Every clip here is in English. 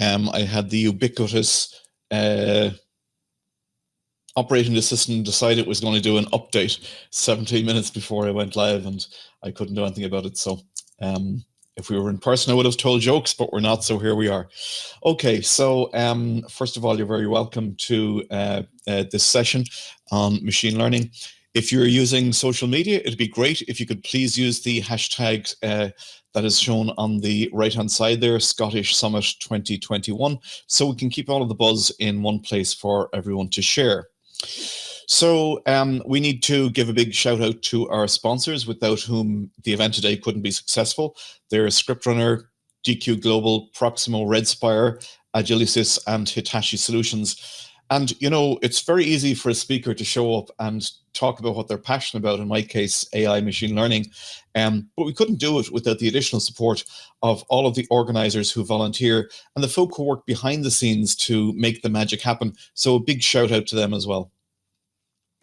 I had the ubiquitous operating system decide it was going to do an update 17 minutes before I went live, and I couldn't do anything about it. So if we were in person, I would have told jokes, but we're not, so here we are. Okay, so first of all, you're very welcome to this session on machine learning. If you're using social media, it'd be great if you could please use the hashtag that is shown on the right-hand side there, Scottish Summit 2021, so we can keep all of the buzz in one place for everyone to share. So we need to give a big shout out to our sponsors, without whom the event today couldn't be successful. They're ScriptRunner, GQ Global, Proximo, Redspire, Agilicis, and Hitachi Solutions. And, you know, it's very easy for a speaker to show up and talk about what they're passionate about, in my case, AI, machine learning. But we couldn't do it without the additional support of all of the organizers who volunteer and the folk who work behind the scenes to make the magic happen. So a big shout out to them as well.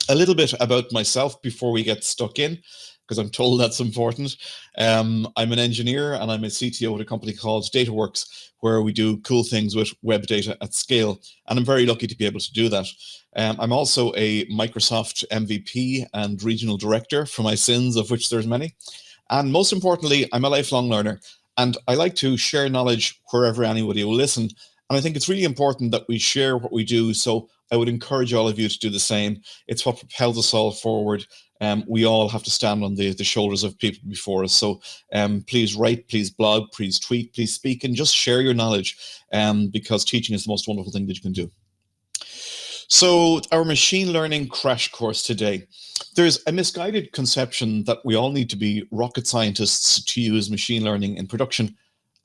A little bit about myself before we get stuck in, because I'm told that's important. I'm an engineer and I'm a CTO at a company called DataWorks, where we do cool things with web data at scale. And I'm very lucky to be able to do that. I'm also a Microsoft MVP and regional director for my sins, of which there's many. And most importantly, I'm a lifelong learner, and I like to share knowledge wherever anybody will listen. And I think it's really important that we share what we do. So I would encourage all of you to do the same. It's what propels us all forward. We all have to stand on the shoulders of people before us. So please write, please blog, please tweet, please speak, and just share your knowledge, because teaching is the most wonderful thing that you can do. So our machine learning crash course today. There's a misguided conception that we all need to be rocket scientists to use machine learning in production.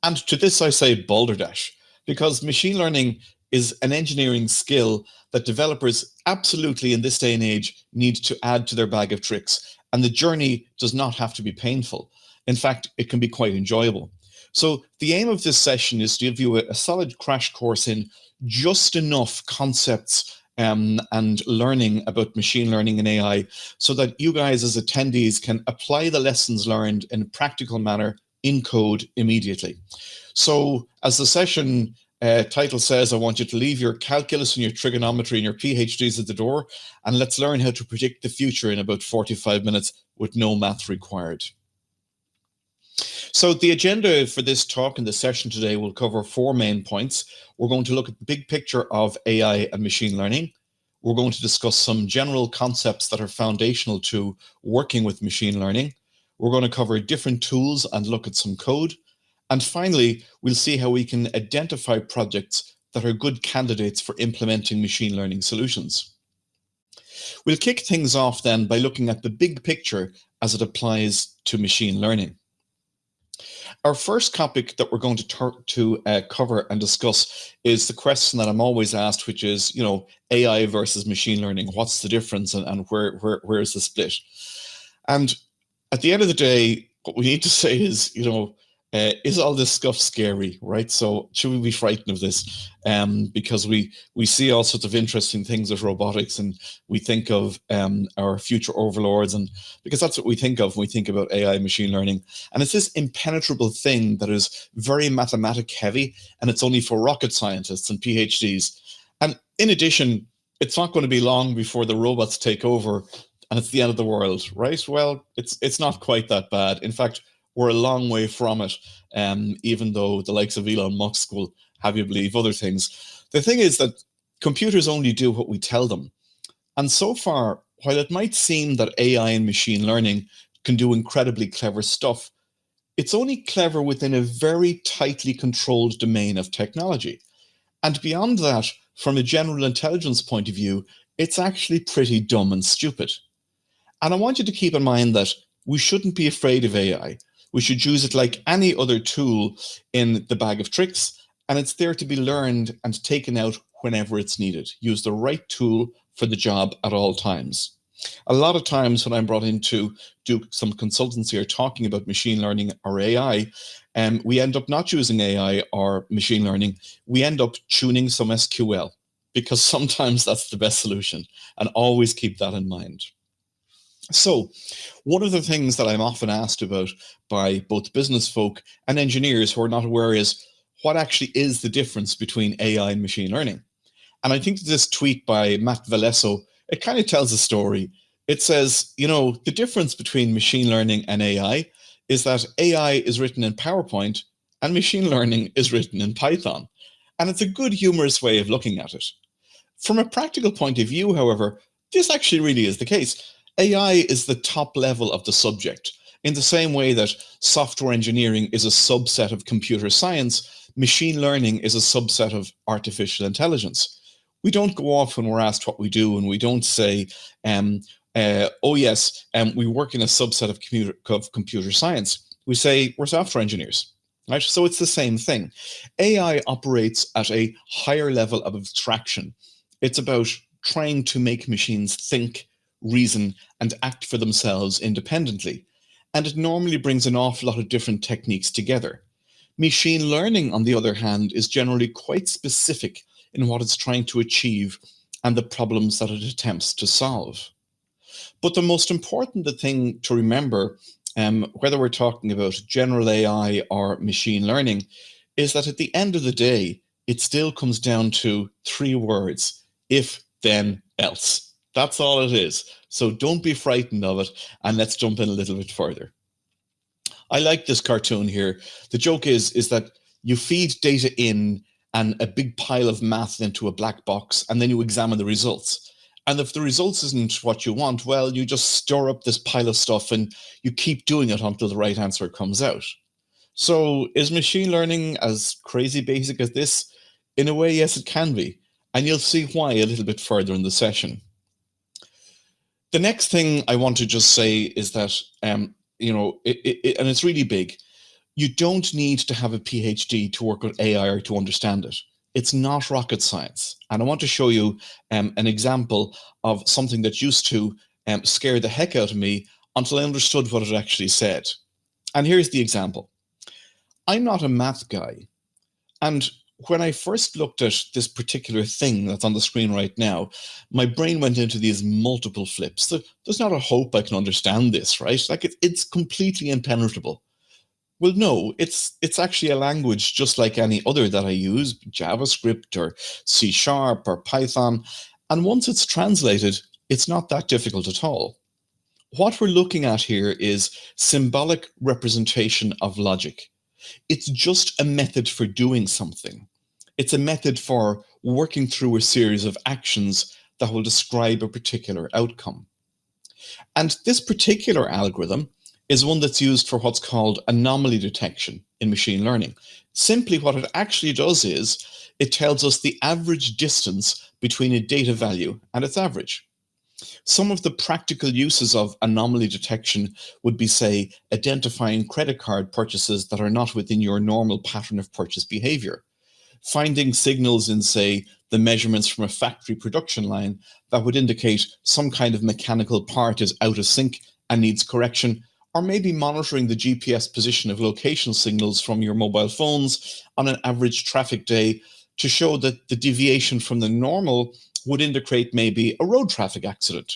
And to this I say balderdash, because machine learning is an engineering skill that developers absolutely in this day and age need to add to their bag of tricks. And the journey does not have to be painful. In fact, it can be quite enjoyable. So the aim of this session is to give you a solid crash course in just enough concepts and learning about machine learning and AI, so that you guys as attendees can apply the lessons learned in a practical manner in code immediately. So as the session title says, I want you to leave your calculus and your trigonometry and your PhDs at the door, and let's learn how to predict the future in about 45 minutes with no math required. So the agenda for this talk and the session today will cover 4 main points. We're going to look at the big picture of AI and machine learning. We're going to discuss some general concepts that are foundational to working with machine learning. We're going to cover different tools and look at some code. And finally, we'll see how we can identify projects that are good candidates for implementing machine learning solutions. We'll kick things off then by looking at the big picture as it applies to machine learning. Our first topic that we're going to cover and discuss is the question that I'm always asked, which is, you know, AI versus machine learning. What's the difference, and where is the split? And at the end of the day, what we need to say is, you know, is all this stuff scary, right? So should we be frightened of this? Because we see all sorts of interesting things with robotics, and we think of our future overlords, and because that's what we think of when we think about AI, machine learning. And it's this impenetrable thing that is very mathematic heavy, and it's only for rocket scientists and PhDs. And in addition, it's not going to be long before the robots take over and it's the end of the world, right? Well, it's not quite that bad. In fact, we're a long way from it, even though the likes of Elon Musk will have you believe other things. The thing is that computers only do what we tell them. And so far, while it might seem that AI and machine learning can do incredibly clever stuff, it's only clever within a very tightly controlled domain of technology. And beyond that, from a general intelligence point of view, it's actually pretty dumb and stupid. And I want you to keep in mind that we shouldn't be afraid of AI. We should use it like any other tool in the bag of tricks, and it's there to be learned and taken out whenever it's needed. Use the right tool for the job at all times. A lot of times when I'm brought in to do some consultancy or talking about machine learning or AI, we end up not using AI or machine learning. We end up tuning some SQL, because sometimes that's the best solution, and always keep that in mind. So one of the things that I'm often asked about by both business folk and engineers who are not aware is, what actually is the difference between AI and machine learning. And I think this tweet by Matt Valesso, it kind of tells a story. It says, the difference between machine learning and AI is that AI is written in PowerPoint and machine learning is written in Python. And it's a good humorous way of looking at it. From a practical point of view, however, this actually really is the case. AI is the top level of the subject. In the same way that software engineering is a subset of computer science, machine learning is a subset of artificial intelligence. We don't go off when we're asked what we do, and we don't say, oh yes, we work in a subset of computer science. We say we're software engineers. Right? So it's the same thing. AI operates at a higher level of abstraction. It's about trying to make machines think, reason, and act for themselves independently. And it normally brings an awful lot of different techniques together. Machine learning, on the other hand, is generally quite specific in what it's trying to achieve and the problems that it attempts to solve. But the most important thing to remember, whether we're talking about general AI or machine learning, is that at the end of the day, it still comes down to 3 words: if, then, else. That's all it is. So don't be frightened of it, and let's jump in a little bit further. I like this cartoon here. The joke is that you feed data in and a big pile of math into a black box, and then you examine the results. And if the results isn't what you want, well, you just store up this pile of stuff and you keep doing it until the right answer comes out. So is machine learning as crazy basic as this? In a way, yes, it can be. And you'll see why a little bit further in the session. The next thing I want to just say is that, and it's really big, you don't need to have a PhD to work with AI or to understand it. It's not rocket science. And I want to show you an example of something that used to scare the heck out of me until I understood what it actually said. And here's the example. I'm not a math guy. And when I first looked at this particular thing that's on the screen right now, my brain went into these multiple flips. There's not a hope I can understand this, right? Like it's completely impenetrable. Well, no, it's actually a language just like any other that I use, JavaScript or C# or Python. And once it's translated, it's not that difficult at all. What we're looking at here is symbolic representation of logic. It's just a method for doing something. It's a method for working through a series of actions that will describe a particular outcome. And this particular algorithm is one that's used for what's called anomaly detection in machine learning. Simply what it actually does is it tells us the average distance between a data value and its average. Some of the practical uses of anomaly detection would be, say, identifying credit card purchases that are not within your normal pattern of purchase behavior, finding signals in, say, the measurements from a factory production line that would indicate some kind of mechanical part is out of sync and needs correction, or maybe monitoring the GPS position of location signals from your mobile phones on an average traffic day to show that the deviation from the normal would indicate maybe a road traffic accident.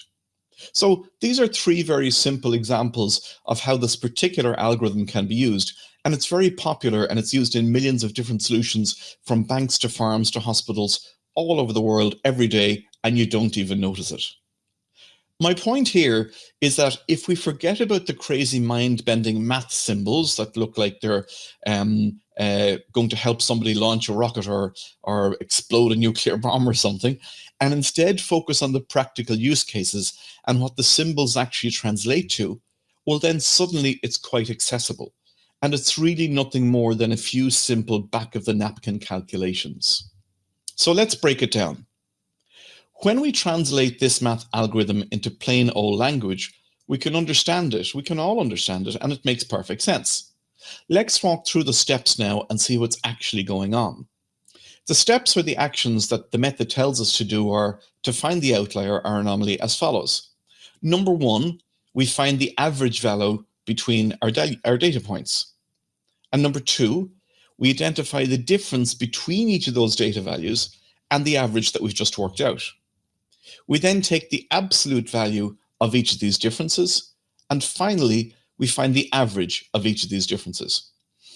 So these are 3 very simple examples of how this particular algorithm can be used. And it's very popular, and it's used in millions of different solutions, from banks to farms to hospitals all over the world every day, and you don't even notice it. My point here is that if we forget about the crazy mind-bending math symbols that look like they're going to help somebody launch a rocket or explode a nuclear bomb or something, and instead focus on the practical use cases and what the symbols actually translate to, well, then suddenly it's quite accessible. And it's really nothing more than a few simple back-of-the-napkin calculations. So let's break it down. When we translate this math algorithm into plain old language, we can understand it. We can all understand it, and it makes perfect sense. Let's walk through the steps now and see what's actually going on. The steps or the actions that the method tells us to do are to find the outlier or anomaly as follows. Number 1, we find the average value between our data points. And number 2, we identify the difference between each of those data values and the average that we've just worked out. We then take the absolute value of each of these differences, and finally, we find the average of each of these differences.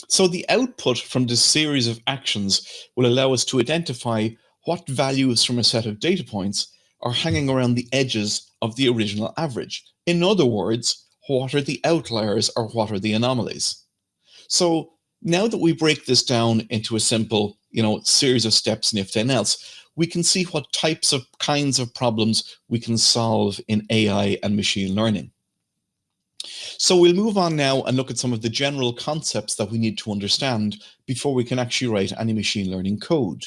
So the output from this series of actions will allow us to identify what values from a set of data points are hanging around the edges of the original average. In other words, what are the outliers or what are the anomalies? So now that we break this down into a simple, series of steps and if then else, we can see what kinds of problems we can solve in AI and machine learning. So we'll move on now and look at some of the general concepts that we need to understand before we can actually write any machine learning code.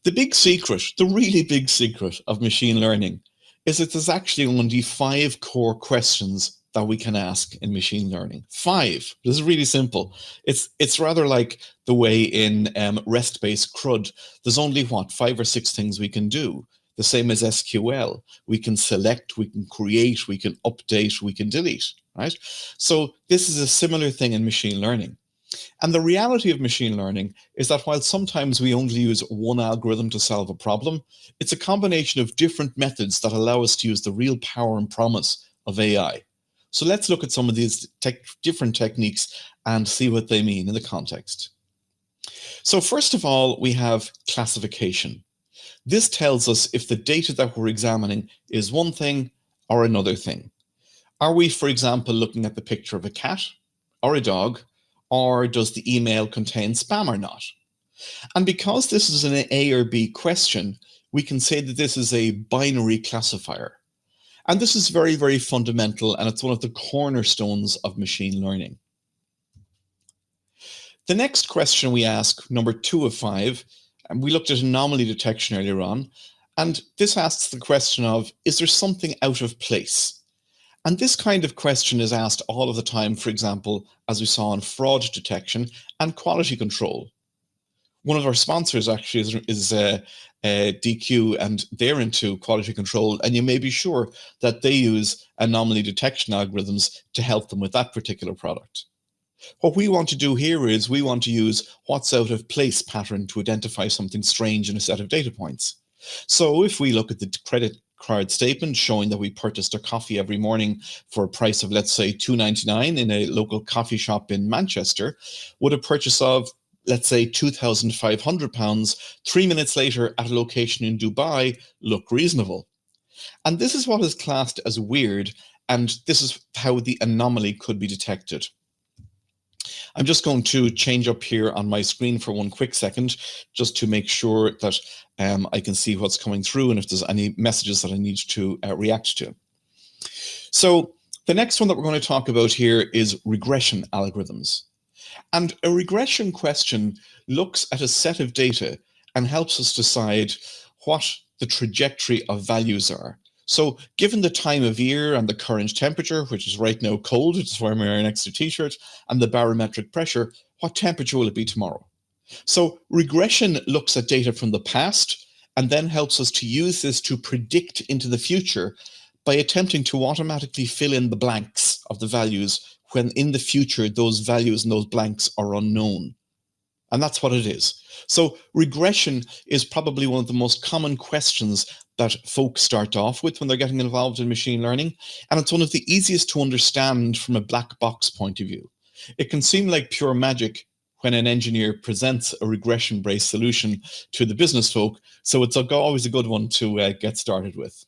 The big secret, the really big secret of machine learning is that there's actually only 5 core questions that we can ask in machine learning. 5. This is really simple. It's rather like the way in REST-based CRUD. There's only 5 or 6 things we can do. The same as SQL. We can select, we can create, we can update, we can delete, right? So this is a similar thing in machine learning. And the reality of machine learning is that while sometimes we only use one algorithm to solve a problem, it's a combination of different methods that allow us to use the real power and promise of AI. So let's look at some of these different techniques and see what they mean in the context. So first of all, we have classification. This tells us if the data that we're examining is one thing or another thing. Are we, for example, looking at the picture of a cat or a dog, or does the email contain spam or not? And because this is an A or B question, we can say that this is a binary classifier. And this is very, very fundamental, and it's one of the cornerstones of machine learning. The next question we ask, number 2 of 5, and we looked at anomaly detection earlier on, and this asks the question of, is there something out of place? And this kind of question is asked all of the time, for example, as we saw in fraud detection and quality control. One of our sponsors actually is DQ, and they're into quality control, and you may be sure that they use anomaly detection algorithms to help them with that particular product. What we want to do here is we want to use what's out of place pattern to identify something strange in a set of data points. So if we look at the credit card statement showing that we purchased a coffee every morning for a price of, let's say, $2.99 in a local coffee shop in Manchester, would a purchase of, let's say, £2,500 3 minutes later at a location in Dubai look reasonable? And this is what is classed as weird, and this is how the anomaly could be detected. I'm just going to change up here on my screen for one quick second, just to make sure that I can see what's coming through and if there's any messages that I need to react to. So the next one that we're going to talk about here is regression algorithms. And a regression question looks at a set of data and helps us decide what the trajectory of values are. So given the time of year and the current temperature, which is right now cold, which is why I'm wearing an extra t-shirt, and the barometric pressure, what temperature will it be tomorrow? So regression looks at data from the past and then helps us to use this to predict into the future by attempting to automatically fill in the blanks of the values when in the future those values and those blanks are unknown. And that's what it is. So regression is probably one of the most common questions that folks start off with when they're getting involved in machine learning. And it's one of the easiest to understand from a black box point of view. It can seem like pure magic when an engineer presents a regression-based solution to the business folk. So it's always a good one to get started with.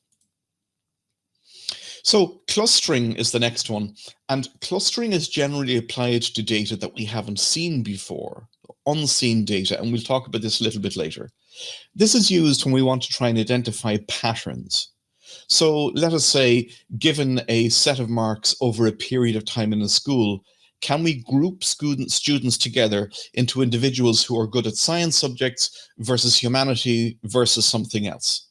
So clustering is the next one. And clustering is generally applied to data that we haven't seen before, unseen data, and we'll talk about this a little bit later. This is used when we want to try and identify patterns. So let us say, given a set of marks over a period of time in a school, can we group students together into individuals who are good at science subjects versus humanity versus something else?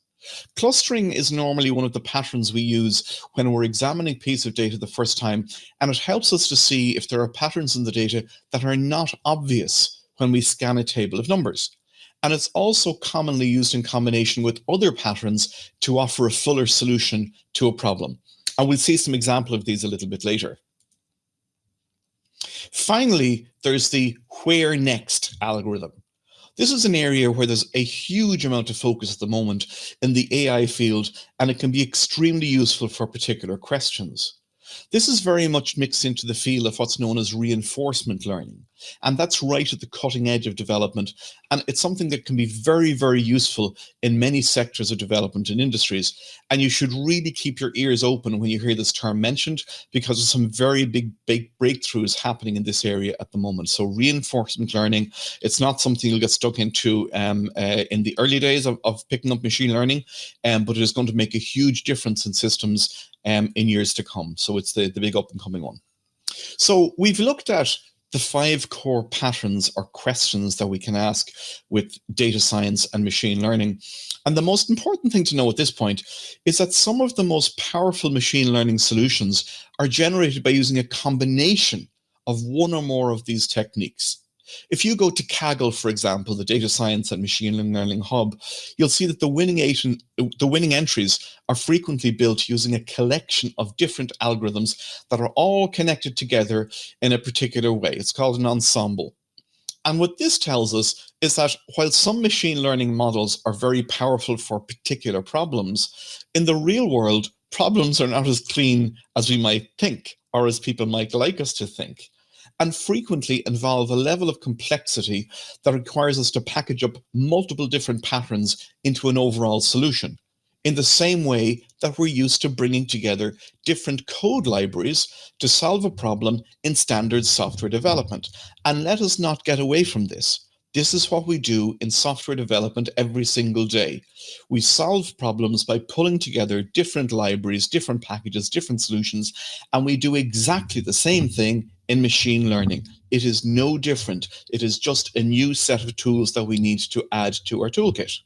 Clustering is normally one of the patterns we use when we're examining a piece of data the first time, and it helps us to see if there are patterns in the data that are not obvious when we scan a table of numbers. And it's also commonly used in combination with other patterns to offer a fuller solution to a problem. And we'll see some example of these a little bit later. Finally, there's the where next algorithm. This is an area where there's a huge amount of focus at the moment in the AI field, and it can be extremely useful for particular questions. This is very much mixed into the field of what's known as reinforcement learning. And that's right at the cutting edge of development. And it's something that can be very, very useful in many sectors of development and industries. And you should really keep your ears open when you hear this term mentioned, because there's some very big breakthroughs happening in this area at the moment. So reinforcement learning, it's not something you'll get stuck into in the early days of picking up machine learning, but it is going to make a huge difference in systems in years to come. So it's the big up and coming one. So we've looked at the 5 core patterns or questions that we can ask with data science and machine learning. And the most important thing to know at this point is that some of the most powerful machine learning solutions are generated by using a combination of one or more of these techniques. If you go to Kaggle, for example, the data science and machine learning hub, you'll see that the winning entries are frequently built using a collection of different algorithms that are all connected together in a particular way. It's called an ensemble. And what this tells us is that while some machine learning models are very powerful for particular problems, in the real world, problems are not as clean as we might think, or as people might like us to think, and frequently involve a level of complexity that requires us to package up multiple different patterns into an overall solution, in the same way that we're used to bringing together different code libraries to solve a problem in standard software development. And let us not get away from this. This is what we do in software development every single day. We solve problems by pulling together different libraries, different packages, different solutions, and we do exactly the same thing in machine learning. It is no different. It is just a new set of tools that we need to add to our toolkit.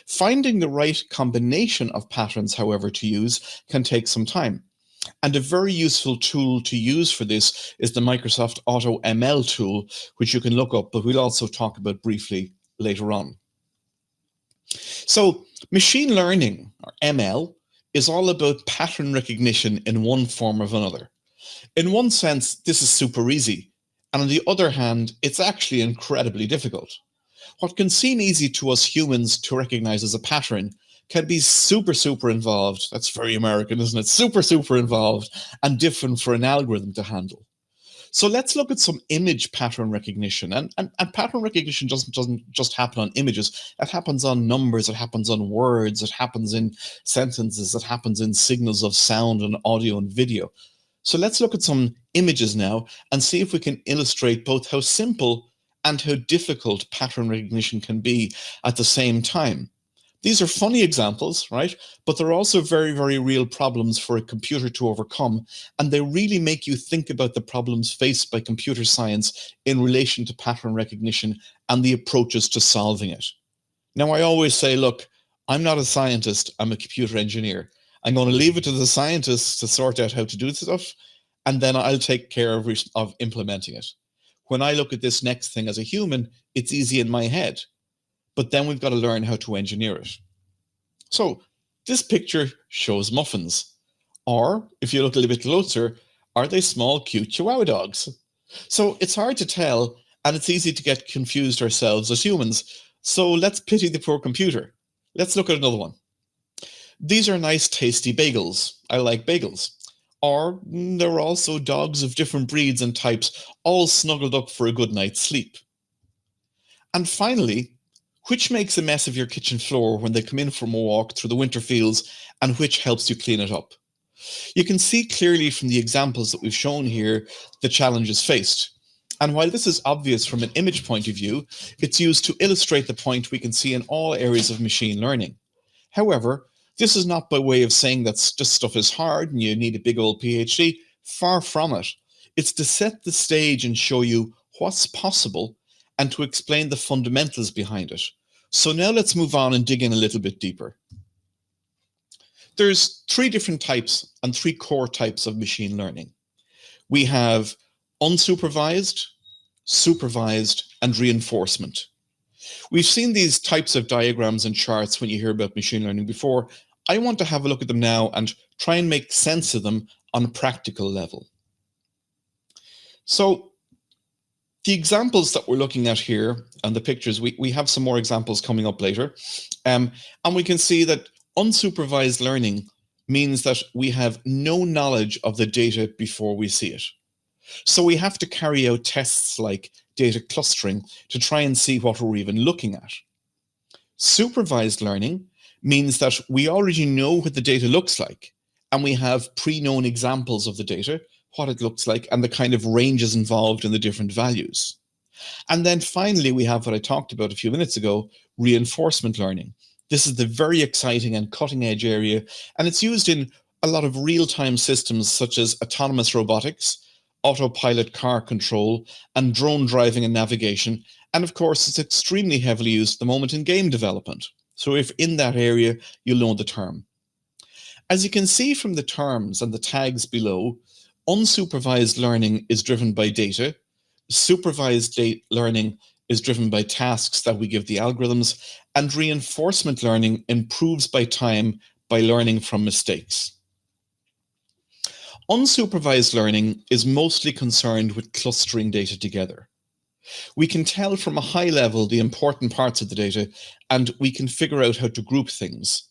Finding the right combination of patterns, however, to use can take some time. And a very useful tool to use for this is the Microsoft ONeill tool, which you can look up, but we'll also talk about briefly later on. So machine learning, or ML, is all about pattern recognition in one form or another. In one sense, this is super easy. And on the other hand, it's actually incredibly difficult. What can seem easy to us humans to recognize as a pattern can be super involved. That's very American, isn't it? Super involved and different for an algorithm to handle. So let's look at some image pattern recognition. And pattern recognition doesn't just happen on images. It happens on numbers, it happens on words, it happens in sentences, it happens in signals of sound and audio and video. So let's look at some images now and see if we can illustrate both how simple and how difficult pattern recognition can be at the same time. These are funny examples, right? But they're also very real problems for a computer to overcome. And they really make you think about the problems faced by computer science in relation to pattern recognition and the approaches to solving it. Now, I always say, look, I'm not a scientist, I'm a computer engineer. I'm going to leave it to the scientists to sort out how to do stuff, and then I'll take care of implementing it. When I look at this next thing as a human, it's easy in my head. But then we've got to learn how to engineer it. So this picture shows muffins. Or if you look a little bit closer, are they small, cute Chihuahua dogs? So it's hard to tell, and it's easy to get confused ourselves as humans. So let's pity the poor computer. Let's look at another one. These are nice, tasty bagels. I like bagels. Or there are also dogs of different breeds and types, all snuggled up for a good night's sleep. And finally, which makes a mess of your kitchen floor when they come in from a walk through the winter fields, and which helps you clean it up? You can see clearly from the examples that we've shown here the challenges faced. And while this is obvious from an image point of view, it's used to illustrate the point we can see in all areas of machine learning. However, this is not by way of saying that this stuff is hard and you need a big old PhD. Far from it. It's to set the stage and show you what's possible and to explain the fundamentals behind it. So now let's move on and dig in a little bit deeper. There's 3 different types and 3 core types of machine learning. We have unsupervised, supervised, and reinforcement. We've seen these types of diagrams and charts when you hear about machine learning before. I want to have a look at them now and try and make sense of them on a practical level. So the examples that we're looking at here and the pictures, we have some more examples coming up later. And we can see that unsupervised learning means that we have no knowledge of the data before we see it. So we have to carry out tests like data clustering to try and see what we're even looking at. Supervised learning means that we already know what the data looks like, and we have pre-known examples of the data, what it looks like, and the kind of ranges involved in the different values. And then finally, we have what I talked about a few minutes ago, reinforcement learning. This is the very exciting and cutting edge area, and it's used in a lot of real-time systems such as autonomous robotics, autopilot car control, and drone driving and navigation. And of course, it's extremely heavily used at the moment in game development. So if in that area, you'll know the term. As you can see from the terms and the tags below, unsupervised learning is driven by data. Supervised learning is driven by tasks that we give the algorithms, and reinforcement learning improves by time by learning from mistakes. Unsupervised learning is mostly concerned with clustering data together. We can tell from a high level the important parts of the data, and we can figure out how to group things.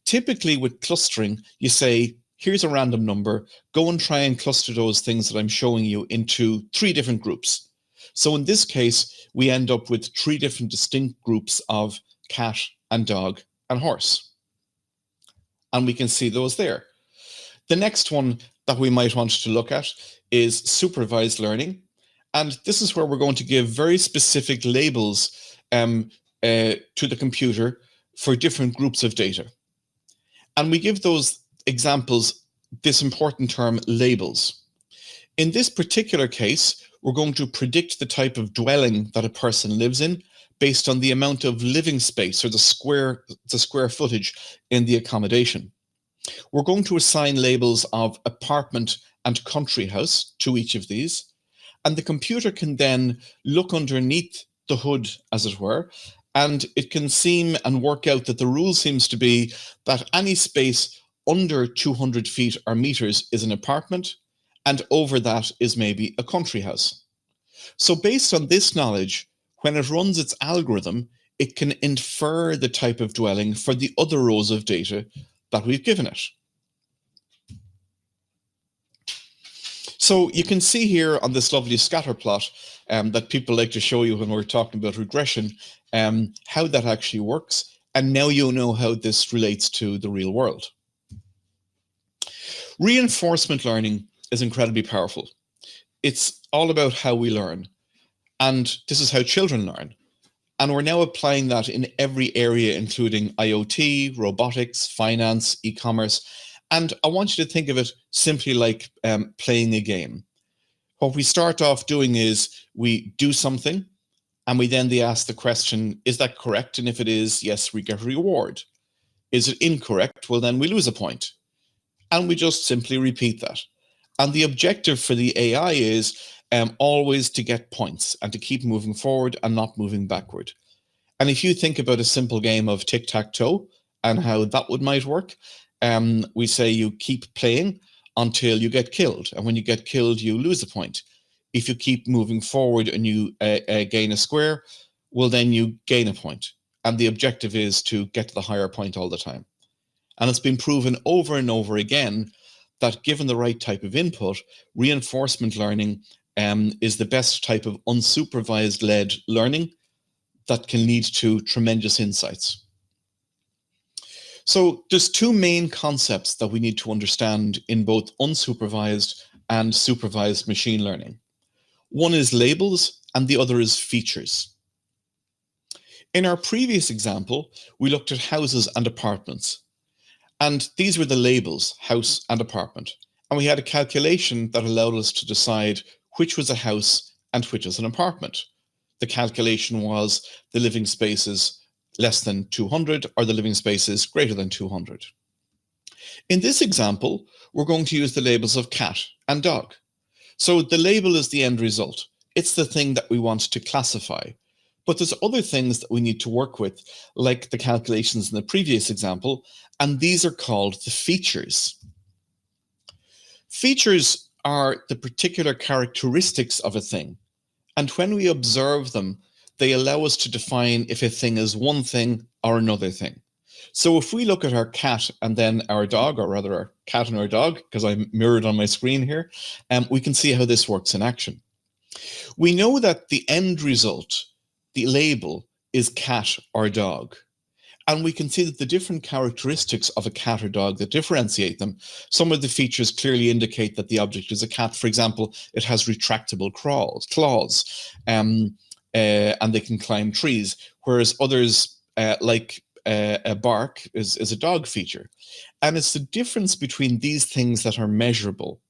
Typically with clustering, you say, here's a random number, go and try and cluster those things that I'm showing you into 3 different groups. So in this case, we end up with 3 different distinct groups of cat and dog and horse. And we can see those there. The next one that we might want to look at is supervised learning. And this is where we're going to give very specific labels to the computer for different groups of data. And we give those examples this important term, labels. In this particular case, we're going to predict the type of dwelling that a person lives in based on the amount of living space or the square footage in the accommodation. We're going to assign labels of apartment and country house to each of these, and the computer can then look underneath the hood, as it were, and it can seem and work out that the rule seems to be that any space under 200 feet or meters is an apartment, and over that is maybe a country house. So based on this knowledge, when it runs its algorithm, it can infer the type of dwelling for the other rows of data that we've given it. So you can see here on this lovely scatter plot that people like to show you when we're talking about regression, how that actually works. And now you know how this relates to the real world. Reinforcement learning is incredibly powerful. It's all about how we learn. And this is how children learn. And we're now applying that in every area, including IoT, robotics, finance, e-commerce. And I want you to think of it simply like playing a game. What we start off doing is we do something, and we then ask the question, is that correct? And if it is, yes, we get a reward. Is it incorrect? Well, then we lose a point. And we just simply repeat that. And the objective for the AI is always to get points and to keep moving forward and not moving backward. And if you think about a simple game of tic-tac-toe and how that might work, we say you keep playing until you get killed. And when you get killed, you lose a point. If you keep moving forward and you gain a square, well, then you gain a point. And the objective is to get to the higher point all the time. And it's been proven over and over again that given the right type of input, reinforcement learning is the best type of unsupervised led learning that can lead to tremendous insights. So there's 2 main concepts that we need to understand in both unsupervised and supervised machine learning. One is labels and the other is features. In our previous example, we looked at houses and apartments. And these were the labels, house and apartment. And we had a calculation that allowed us to decide which was a house and which was an apartment. The calculation was the living spaces less than 200 or the living spaces greater than 200. In this example, we're going to use the labels of cat and dog. So the label is the end result. It's the thing that we want to classify. But there's other things that we need to work with, like the calculations in the previous example, and these are called the features. Features are the particular characteristics of a thing. And when we observe them, they allow us to define if a thing is one thing or another thing. So if we look at our cat and then our dog, or rather our cat and our dog, because I'm mirrored on my screen here, we can see how this works in action. We know that the end result, the label, is cat or dog. And we can see that the different characteristics of a cat or dog that differentiate them, some of the features clearly indicate that the object is a cat. For example, it has retractable claws, and they can climb trees, whereas others, like a bark, is a dog feature. And it's the difference between these things that are measurable.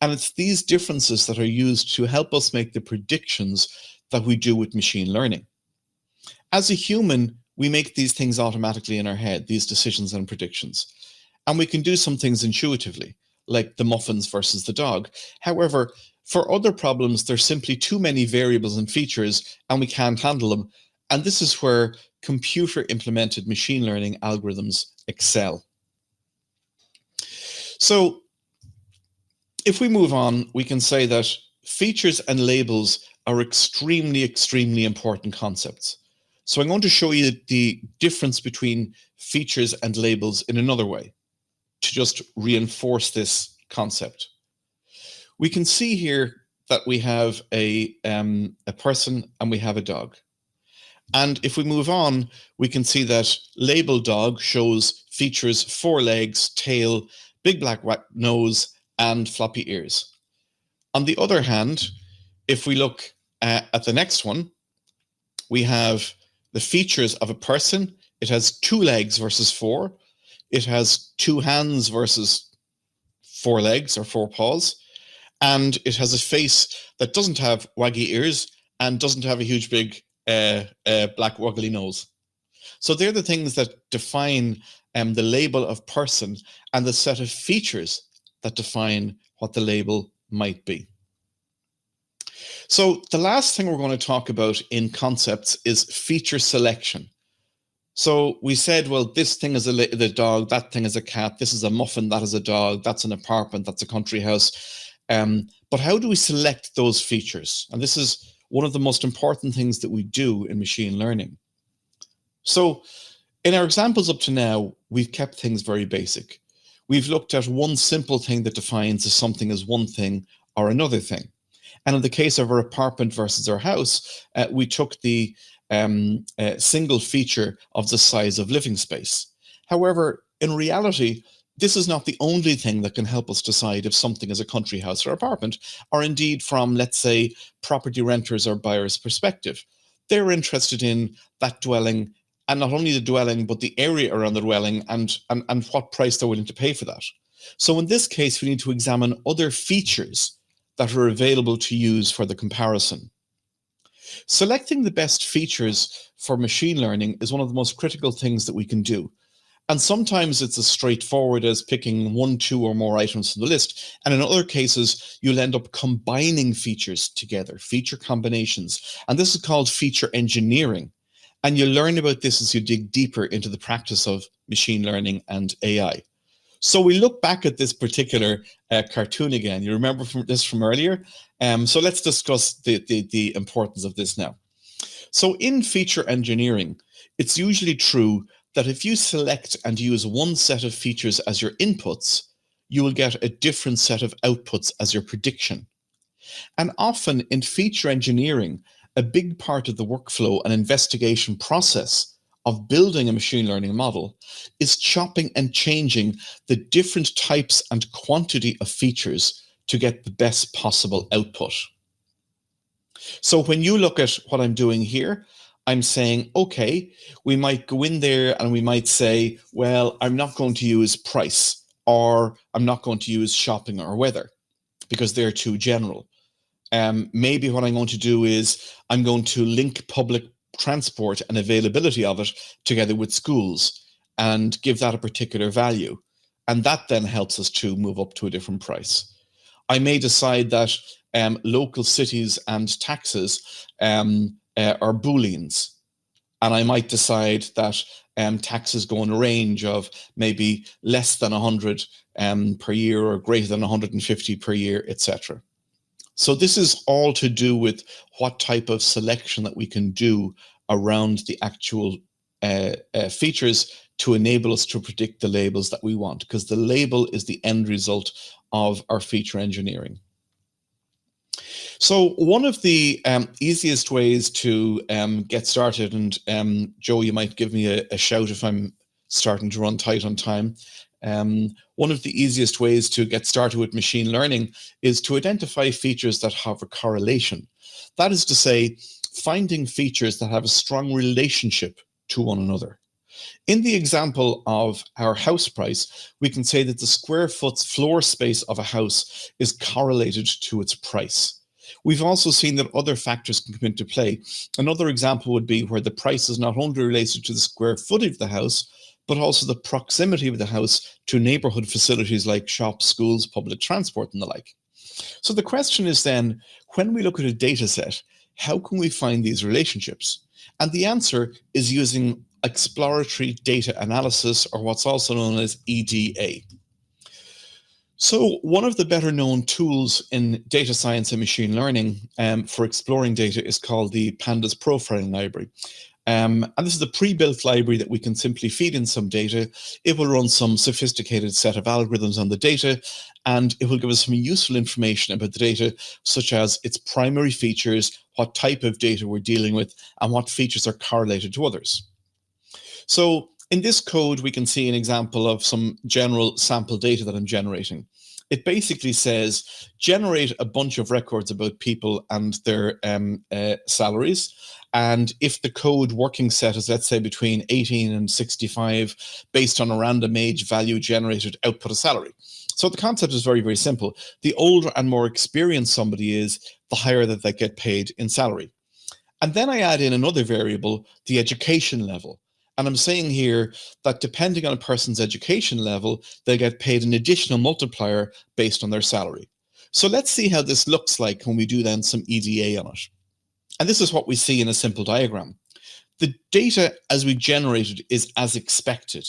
And it's these differences that are used to help us make the predictions that we do with machine learning. As a human, we make these things automatically in our head, these decisions and predictions. And we can do some things intuitively, like the muffins versus the dog. However, for other problems, there's simply too many variables and features, and we can't handle them. And this is where computer-implemented machine learning algorithms excel. So if we move on, we can say that features and labels are extremely, extremely important concepts. So I'm going to show you the difference between features and labels in another way to just reinforce this concept. We can see here that we have a person and we have a dog. And if we move on, we can see that label dog shows features 4 legs, tail, big black nose, and floppy ears. On the other hand, if we look at the next one, we have the features of a person. It has 2 legs versus 4. It has 2 hands versus 4 legs or 4 paws. And it has a face that doesn't have waggy ears and doesn't have a huge big black woggly nose. So they're the things that define the label of person and the set of features that define what the label might be. So the last thing we're going to talk about in concepts is feature selection. So we said, well, this thing is the dog, that thing is a cat, this is a muffin, that is a dog, that's an apartment, that's a country house. But how do we select those features? And this is one of the most important things that we do in machine learning. So in our examples up to now, we've kept things very basic. We've looked at one simple thing that defines if something is one thing or another thing. And in the case of our apartment versus our house, we took the single feature of the size of living space. However, in reality, this is not the only thing that can help us decide if something is a country house or apartment, or indeed from, let's say, property renters or buyers' perspective. They're interested in that dwelling, and not only the dwelling, but the area around the dwelling and what price they're willing to pay for that. So in this case, we need to examine other features that are available to use for the comparison. Selecting the best features for machine learning is one of the most critical things that we can do. And sometimes it's as straightforward as picking 1, 2, or more items from the list. And in other cases, you'll end up combining features together, feature combinations. And this is called feature engineering. And you'll learn about this as you dig deeper into the practice of machine learning and AI. So we look back at this particular cartoon again. You remember this from earlier? So let's discuss the importance of this now. So in feature engineering, it's usually true that if you select and use one set of features as your inputs, you will get a different set of outputs as your prediction. And often in feature engineering, a big part of the workflow and investigation process of building a machine learning model is chopping and changing the different types and quantity of features to get the best possible output. So when you look at what I'm doing here, I'm saying, okay, we might go in there and we might say, well, I'm not going to use price, or I'm not going to use shopping or weather, because they're too general. Maybe what I'm going to do is I'm going to link public transport and availability of it together with schools and give that a particular value. And that then helps us to move up to a different price. I may decide that local cities and taxes are booleans. And I might decide that taxes go in a range of maybe less than 100 per year or greater than 150 per year, etc. So this is all to do with what type of selection that we can do around the actual features to enable us to predict the labels that we want, because the label is the end result of our feature engineering. So one of the easiest ways to get started, and Joe, you might give me a shout if I'm starting to run tight on time. One of the easiest ways to get started with machine learning is to identify features that have a correlation. That is to say, finding features that have a strong relationship to one another. In the example of our house price, we can say that the square foot floor space of a house is correlated to its price. We've also seen that other factors can come into play. Another example would be where the price is not only related to the square footage of the house, but also the proximity of the house to neighborhood facilities like shops, schools, public transport, and the like. So the question is then, when we look at a data set, how can we find these relationships? And the answer is using exploratory data analysis, or what's also known as EDA. So one of the better known tools in data science and machine learning for exploring data is called the Pandas profiling library. And this is a pre-built library that we can simply feed in some data. It will run some sophisticated set of algorithms on the data, and it will give us some useful information about the data, such as its primary features, what type of data we're dealing with, and what features are correlated to others. So in this code, we can see an example of some general sample data that I'm generating. It basically says, generate a bunch of records about people and their salaries. And if the code working set is, let's say, between 18 and 65, based on a random age value generated, output a salary. So the concept is very, very simple. The older and more experienced somebody is, the higher that they get paid in salary. And then I add in another variable, the education level. And I'm saying here that depending on a person's education level, they get paid an additional multiplier based on their salary. So let's see how this looks like when we do then some EDA on it. And this is what we see in a simple diagram. The data as we generated is as expected.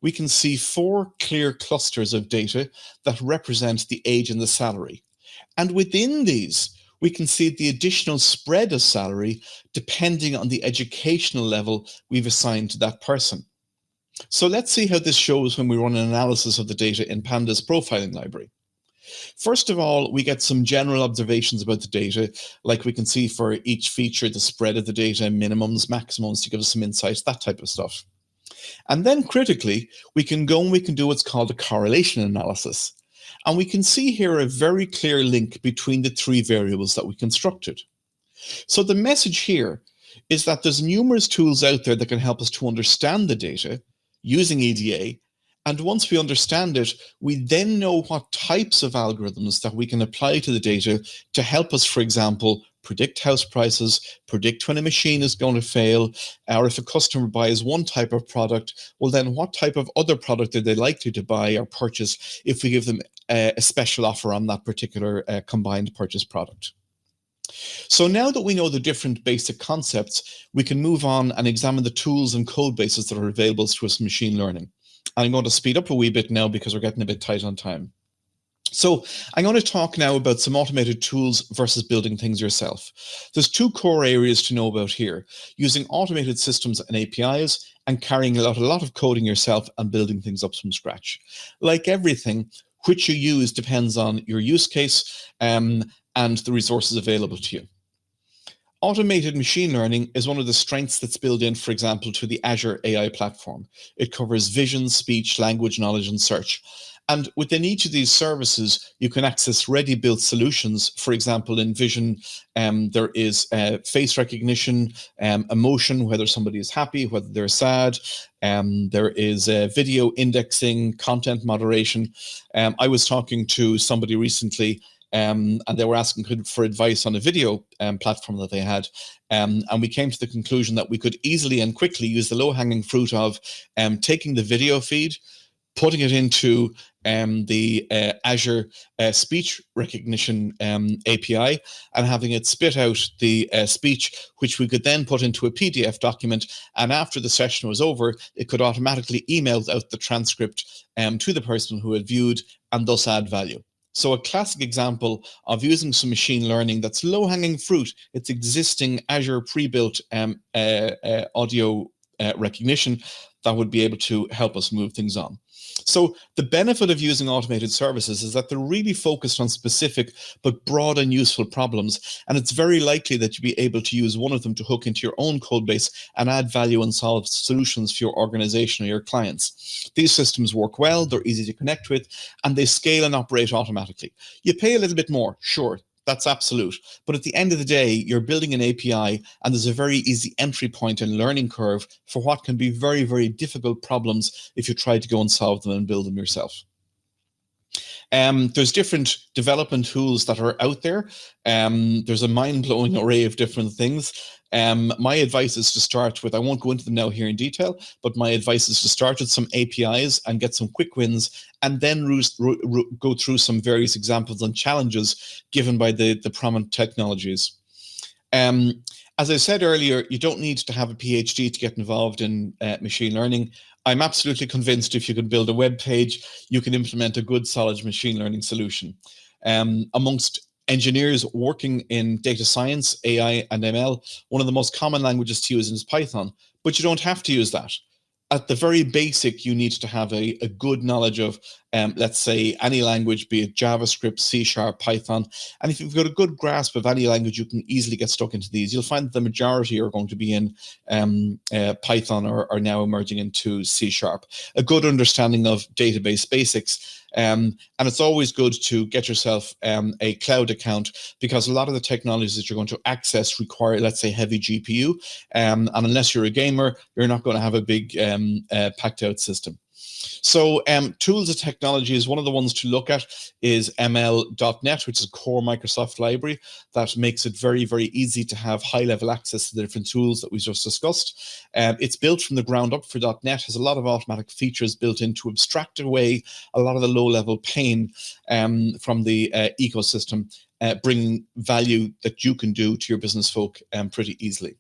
We can see 4 clear clusters of data that represent the age and the salary. And within these, we can see the additional spread of salary depending on the educational level we've assigned to that person. So let's see how this shows when we run an analysis of the data in Pandas profiling library. First of all, we get some general observations about the data, like we can see for each feature, the spread of the data, minimums, maximums, to give us some insights, that type of stuff. And then critically, we can go and we can do what's called a correlation analysis. And we can see here a very clear link between the 3 variables that we constructed. So the message here is that there's numerous tools out there that can help us to understand the data using EDA. And once we understand it, we then know what types of algorithms that we can apply to the data to help us, for example, predict house prices, predict when a machine is going to fail, or if a customer buys one type of product, well then what type of other product are they likely to buy or purchase if we give them a special offer on that particular combined purchase product. So now that we know the different basic concepts, we can move on and examine the tools and code bases that are available to us in machine learning. I'm going to speed up a wee bit now because we're getting a bit tight on time. So I'm going to talk now about some automated tools versus building things yourself. There's 2 core areas to know about here: using automated systems and APIs, and carrying out a lot of coding yourself and building things up from scratch. Like everything, which you use depends on your use case and the resources available to you. Automated machine learning is one of the strengths that's built in, for example, to the Azure AI platform. It covers vision, speech, language, knowledge, and search. And within each of these services, you can access ready-built solutions. For example, in vision, there is face recognition, emotion, whether somebody is happy, whether they're sad. There is video indexing, content moderation. I was talking to somebody recently, and they were asking for advice on a video platform that they had. And we came to the conclusion that we could easily and quickly use the low-hanging fruit of taking the video feed, putting it into the Azure speech recognition API, and having it spit out the speech, which we could then put into a PDF document. And after the session was over, it could automatically email out the transcript to the person who had viewed, and thus add value. So a classic example of using some machine learning that's low-hanging fruit. It's existing Azure pre-built audio recognition that would be able to help us move things on. So the benefit of using automated services is that they're really focused on specific but broad and useful problems. And it's very likely that you'll be able to use one of them to hook into your own code base and add value and solve solutions for your organization or your clients. These systems work well, they're easy to connect with, and they scale and operate automatically. You pay a little bit more, sure. That's absolute. But at the end of the day, you're building an API and there's a very easy entry point and learning curve for what can be very, very difficult problems if you try to go and solve them and build them yourself. There's different development tools that are out there. There's a mind-blowing array of different things. My advice is to start with, I won't go into them now here in detail, but my advice is to start with some APIs and get some quick wins, and then go through some various examples and challenges given by the prominent technologies. As I said earlier, you don't need to have a PhD to get involved in machine learning. I'm absolutely convinced if you can build a web page, you can implement a good, solid machine learning solution. Amongst engineers working in data science, AI, and ML, one of the most common languages to use is Python, but you don't have to use that. At the very basic, you need to have a good knowledge of, let's say, any language, be it JavaScript, C#, Python. And if you've got a good grasp of any language, you can easily get stuck into these. You'll find that the majority are going to be in Python or are now emerging into C#. A good understanding of database basics. And it's always good to get yourself a cloud account, because a lot of the technologies that you're going to access require, let's say, heavy GPU. And unless you're a gamer, you're not going to have a big packed out system. So tools and technologies, one of the ones to look at is ML.NET, which is a core Microsoft library that makes it very, very easy to have high-level access to the different tools that we just discussed. It's built from the ground up for .NET, has a lot of automatic features built in to abstract away a lot of the low-level pain from the ecosystem, bringing value that you can do to your business folk pretty easily.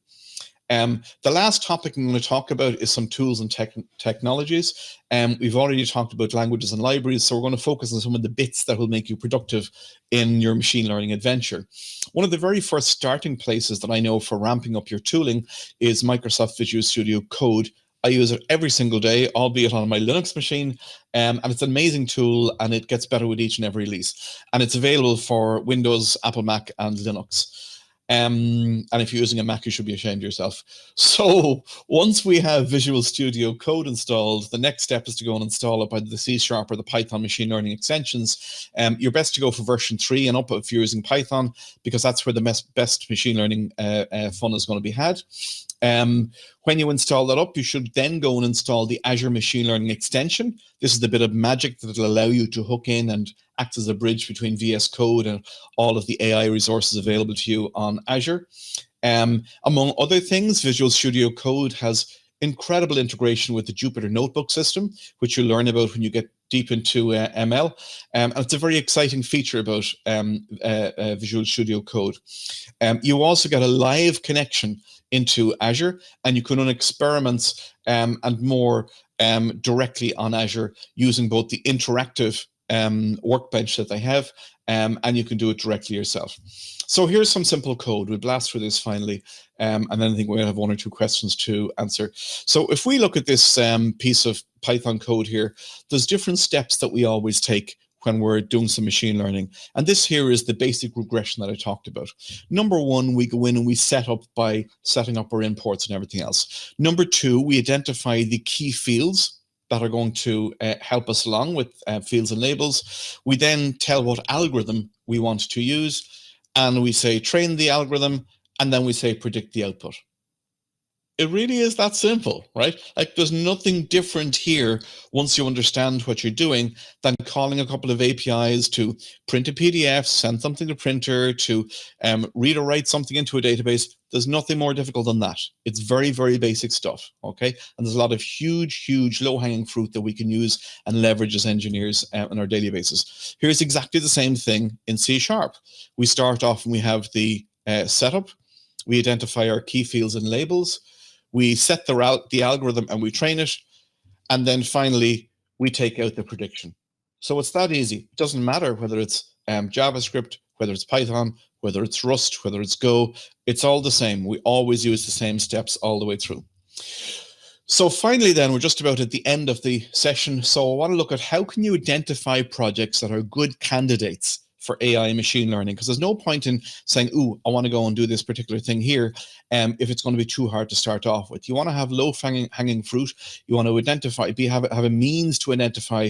The last topic I'm going to talk about is some tools and technologies. We've already talked about languages and libraries, so we're going to focus on some of the bits that will make you productive in your machine learning adventure. One of the very first starting places that I know for ramping up your tooling is Microsoft Visual Studio Code. I use it every single day, albeit on my Linux machine, and it's an amazing tool, and it gets better with each and every release. And it's available for Windows, Apple, Mac, and Linux. And if you're using a Mac, you should be ashamed of yourself. So once we have Visual Studio Code installed, the next step is to go and install it by the C# or the Python machine learning extensions. You're best to go for version 3 and up if you're using Python, because that's where the best machine learning fun is going to be had. When you install that up, you should then go and install the Azure Machine Learning extension. This is the bit of magic that will allow you to hook in and act as a bridge between VS Code and all of the AI resources available to you on Azure. Among other things, Visual Studio Code has incredible integration with the Jupyter Notebook system, which you'll learn about when you get deep into ML. And it's a very exciting feature about Visual Studio Code. You also get a live connection into Azure, and you can run experiments and more directly on Azure using both the interactive workbench that they have, and you can do it directly yourself. So here's some simple code. We'll blast through this finally, and then I think we'll have one or two questions to answer. So if we look at this piece of Python code here, there's different steps that we always take when we're doing some machine learning. And this here is the basic regression that I talked about. Number one, we go in and we set up by setting up our imports and everything else. Number two, we identify the key fields that are going to help us along with fields and labels. We then tell what algorithm we want to use, and we say train the algorithm, and then we say predict the output. It really is that simple, right? Like there's nothing different here once you understand what you're doing than calling a couple of APIs to print a PDF, send something to printer, to read or write something into a database. There's nothing more difficult than that. It's very, very basic stuff, okay? And there's a lot of huge, huge low-hanging fruit that we can use and leverage as engineers on our daily basis. Here's exactly the same thing in C#. We start off and we have the setup. We identify our key fields and labels. We set the algorithm and we train it. And then finally, we take out the prediction. So it's that easy. It doesn't matter whether it's JavaScript, whether it's Python, whether it's Rust, whether it's Go. It's all the same. We always use the same steps all the way through. So finally then, we're just about at the end of the session. So I want to look at how can you identify projects that are good candidates for AI and machine learning, because there's no point in saying, ooh, I want to go and do this particular thing here, if it's going to be too hard to start off with. You want to have low hanging fruit. You want to identify, have a means to identify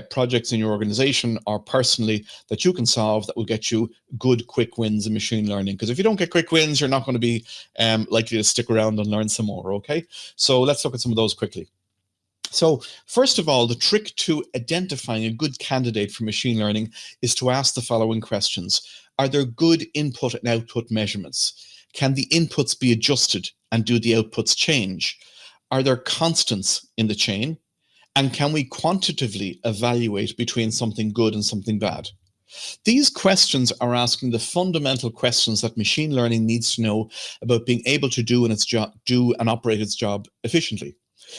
projects in your organization or personally that you can solve that will get you good quick wins in machine learning. Because if you don't get quick wins, you're not going to be likely to stick around and learn some more. Okay, so let's look at some of those quickly. So first of all, the trick to identifying a good candidate for machine learning is to ask the following questions. Are there good input and output measurements? Can the inputs be adjusted and do the outputs change? Are there constants in the chain? And can we quantitatively evaluate between something good and something bad? These questions are asking the fundamental questions that machine learning needs to know about being able to do and operate its job efficiently.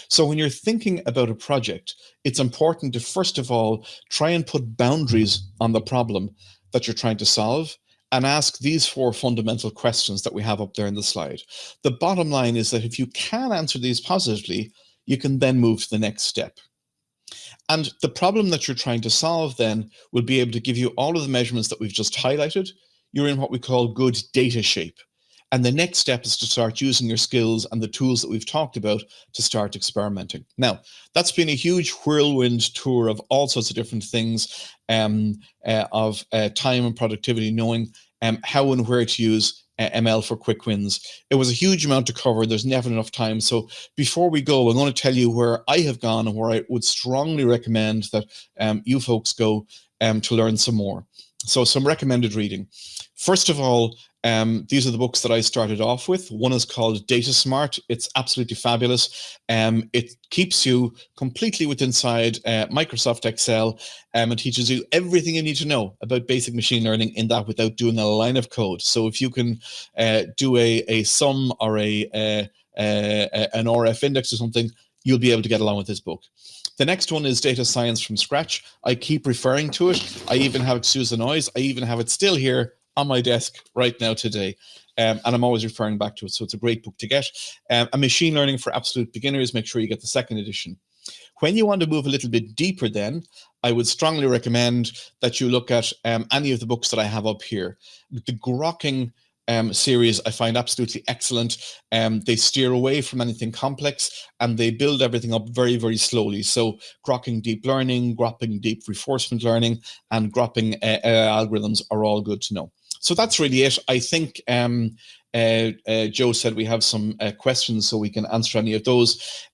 So when you're thinking about a project, it's important to first of all try and put boundaries on the problem that you're trying to solve and ask these 4 fundamental questions that we have up there in the slide. The bottom line is that if you can answer these positively, you can then move to the next step. And the problem that you're trying to solve then will be able to give you all of the measurements that we've just highlighted. You're in what we call good data shape. And the next step is to start using your skills and the tools that we've talked about to start experimenting. Now, that's been a huge whirlwind tour of all sorts of different things, of time and productivity, knowing how and where to use ML for quick wins. It was a huge amount to cover. There's never enough time. So before we go, I'm going to tell you where I have gone and where I would strongly recommend that you folks go to learn some more. So some recommended reading. First of all, these are the books that I started off with. One is called Data Smart. It's absolutely fabulous. It keeps you completely within Microsoft Excel and teaches you everything you need to know about basic machine learning in that without doing a line of code. So if you can do a sum or an RF index or something, you'll be able to get along with this book. The next one is Data Science from Scratch. I keep referring to it. I even have, excuse the noise, I even have it still here on my desk right now today. And I'm always referring back to it. So it's a great book to get. A Machine Learning for Absolute Beginners, make sure you get the 2nd edition. When you want to move a little bit deeper then, I would strongly recommend that you look at any of the books that I have up here. The Grokking series I find absolutely excellent. They steer away from anything complex and they build everything up very, very slowly. So Grokking Deep Learning, Grokking Deep Reinforcement Learning, and Grokking algorithms are all good to know. So that's really it. I think Joe said we have some questions, so we can answer any of those.